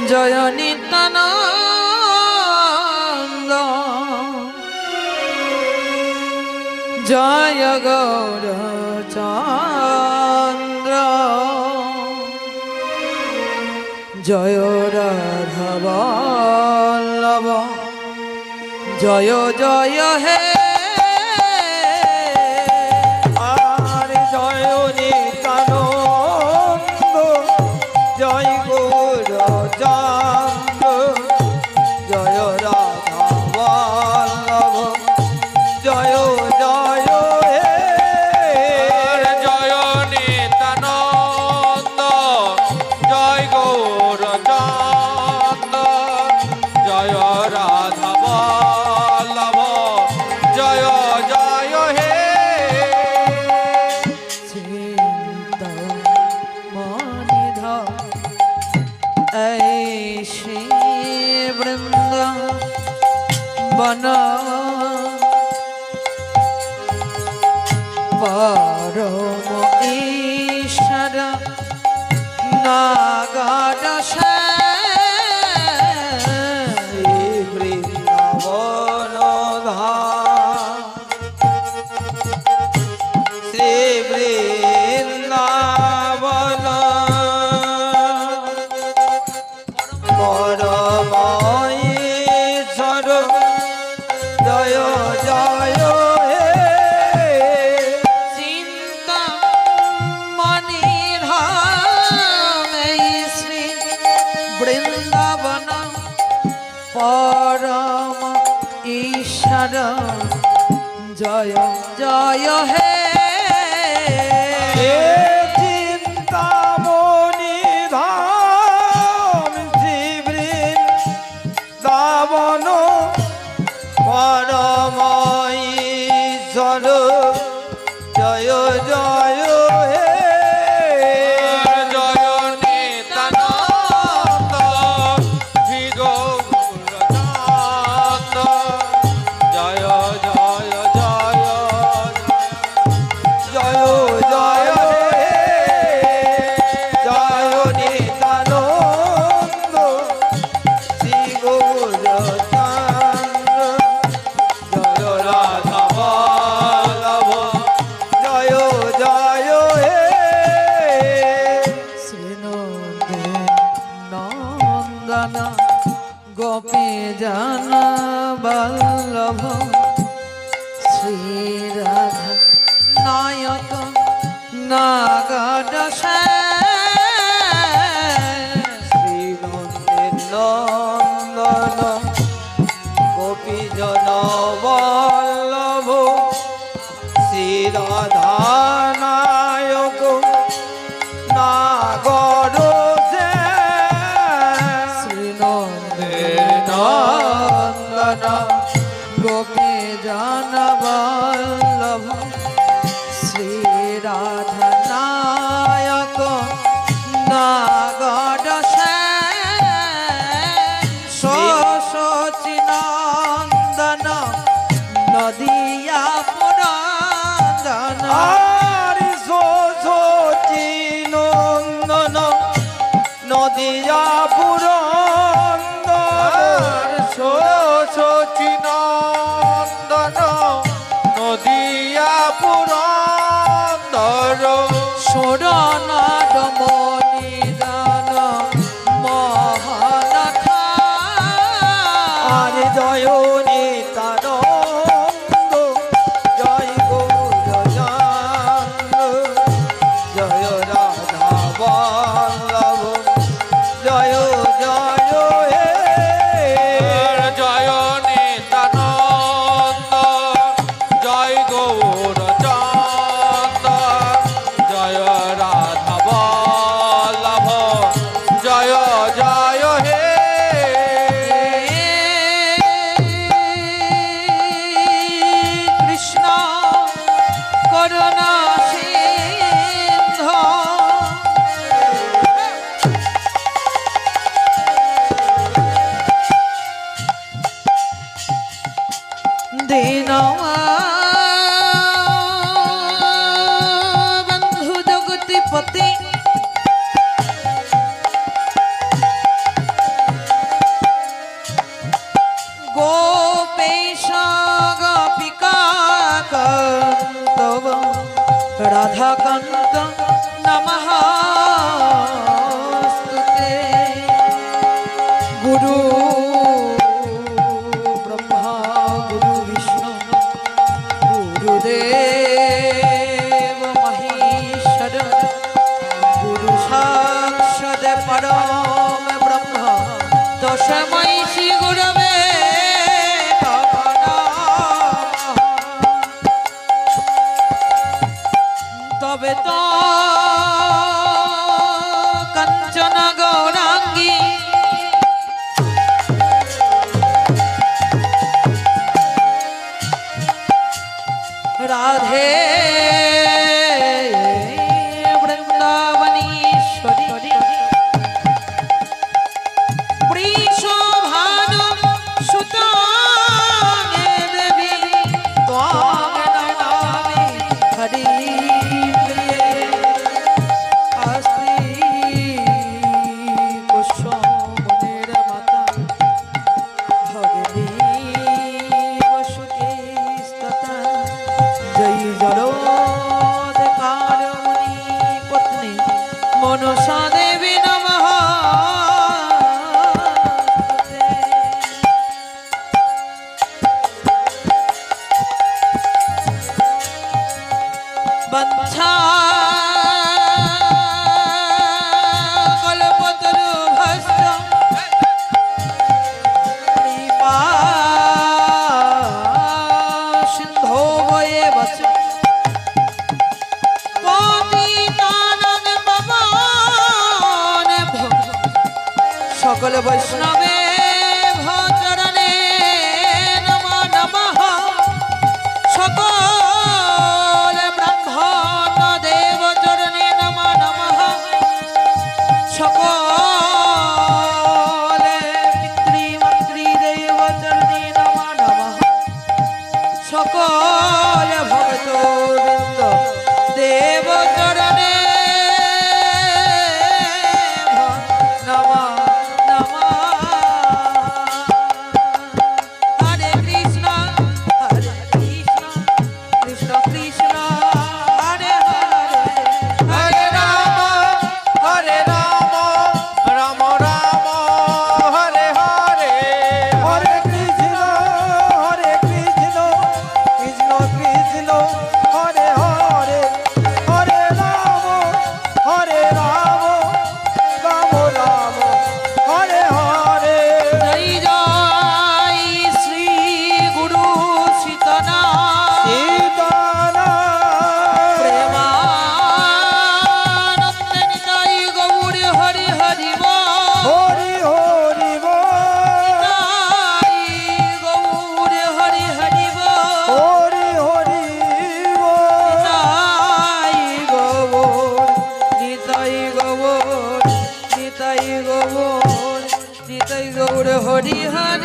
জয় নিত্যানন্দ জয় গৌরচন্দ্র জয় রাধা বল্লভ জয় জয় হে আর জয় নিত্যানন্দ জয় গৌরচন্দ্র জয় রাধা বল্লভ জয় জয় হে জয় নিত্যানন্দ জয় গৌরচন্দ্র জয় রাধা বল্লভ জয় জয় হে চিন্তামণিধ এই শ্রী বৃন্দাবন পরম ঈশ্বর নাগর শ্রী বৃন্দাবন ধাম শ্রী বৃন্দাবন পরম ঈশ্বর জয় জয় হে চিন্তামণিধাম এই শ্রী বৃন্দাবন পরম ঈশ্বর জয় জয় হে চিন্তামণি ধাম শ্রী বৃন্দাবন পরম ঈশ্বর জয় জয় হে জয় নিত্যানন্দ শ্রী গৌরচন্দ্র জয় জয় জয় জয় জয় হে জয় নিত্যানন্দ শ্রী গৌরচন্দ্র জয় রাধা বল্লভ জয় জয় হে শ্রীনন্দে নন্দন গোপী জন বল্লভ শ্রীরাধা নায়ক নাগর শ্রীনন্দের নন্দন গোপী জন বল্লভ শ্রীরাধা নায়ক নাগর শ্রীনন্দে নন্দন গোপী জন বল্লভ শ্রীরাধা নায়ক নাগর শচিনন্দন নদিয়া পুরন্দন আরি সচি নন্দন নদিয়া পুরন্দর সচিনন্দন নদিয়া পুরন্দর সুরনাদ মনিদান মহানাথ আর জয় নিত্যানন্দ জয় গৌরচন্দ্র জয় রাধা বল্লভ জয় জয় রাধাকান্ত নমস্তুতে গুরু ব্রহ্মা গুরু বিষ্ণু গুরুদেব মহেশ্বর গুরু সাক্ষাৎ পরম ব্রহ্ম তস্मै শ্রী গুরবে নমঃ। তবে তো কাঞ্চন গৌরাঙ্গী রাধে বৃন্দাবনীশ্বরী বৃষভানু সুতাং দেবী ত্বাং নমামি হরি প্রিয়ে আস্তি কুসুমনের মাতা ভগিনী বসুকে স্ততা জয় জড়োদকার মুনি পত্নী মনসা দেবী নমঃ। বঞ্ছা কল্পতরুভশ্চ কৃপা সিন্ধো এব চ পতিতানাং পাবনেভ্যো সকল বৈষ্ণবে চরণে নমো নমঃ। সকল ব্রাহ্মণ দেব চরণে নমো নমঃ। সকল পিতৃমাতৃ দেব চরণে নমো নমঃ। সকল ভক্তবৃন্দ দেব চরণে নমো নমঃ। হরে কৃষ্ণ কৃষ্ণ কৃষ্ণ হরে হরে হরে রাম রাম রাম হরে হরে হরে কৃষ্ণ কৃষ্ণ কৃষ্ণ হরে হরে হরে রাম রাম রাম হরে হরে জয় জয় শ্রী গুরু সীতনা সীতানা প্রেমানন্দে নিতাই গৌর হরি হরি বল। হরি হরি বল নিতাই গৌর হরি হরি বল। হরি হরি বল নিতাই গৌর নিতাই গৌর নিতাই গৌর নিতাই গৌর হরি হরি